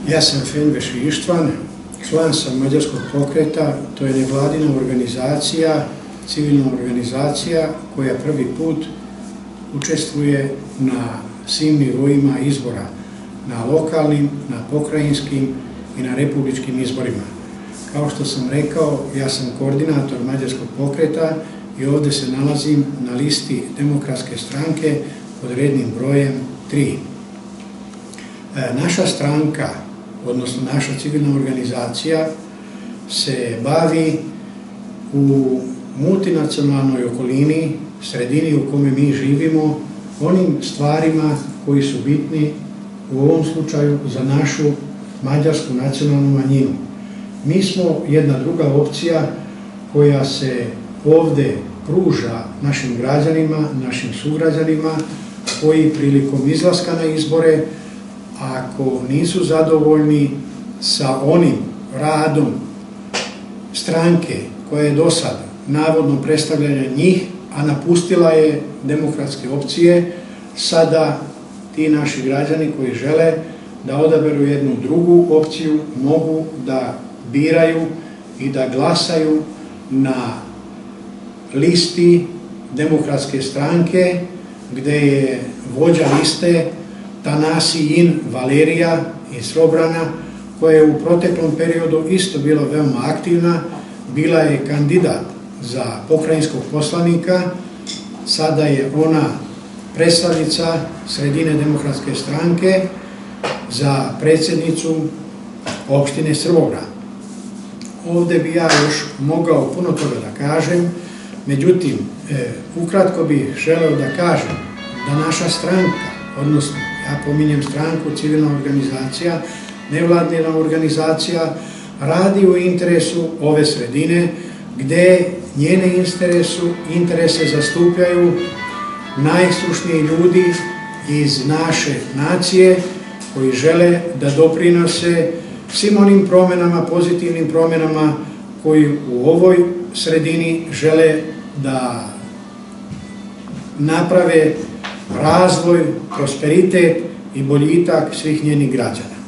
Ja sam Fenveši Ištvan, član sam Mađarskog pokreta, to je nevladina organizacija, civilna organizacija koja prvi put učestvuje na svim nivoima izbora, na lokalnim, na pokrajinskim i na republičkim izborima. Kao što sam rekao, ja sam koordinator Mađarskog pokreta i ovdje se nalazim na listi Demokratske stranke pod rednim brojem 3. Naša stranka, odnosno naša civilna organizacija, se bavi u multinacionalnoj okolini, sredini u kome mi živimo, onim stvarima koji su bitni u ovom slučaju za našu mađarsku nacionalnu manjinu. Mi smo jedna druga opcija koja se ovdje pruža našim građanima, našim sugrađanima koji prilikom izlaska na izbore, ako nisu zadovoljni sa onim radom stranke koja je do sada navodno predstavljala njih, a napustila je demokratske opcije, sada ti naši građani koji žele da odaberu jednu drugu opciju mogu da biraju i da glasaju na listi Demokratske stranke gde je vođa liste Tanasi Valerija iz Robrana, koja je u proteklom periodu isto bila veoma aktivna, bila je kandidat za pokrajinskog poslanika, sada je ona predstavnica sredine Demokratske stranke za predsjednicu opštine Srbobran. Ovdje bi ja još mogao puno toga da kažem, međutim, ukratko bih želeo da kažem da naša stranka, odnosno ja pominjem stranku, civilna organizacija, nevladina organizacija, radi u interesu ove sredine gde njene interese zastupljaju najstručniji ljudi iz naše nacije koji žele da doprinose svim onim promjenama, pozitivnim promjenama koji u ovoj sredini žele da naprave razvoj, prosperitet i boljitak svih njenih građana.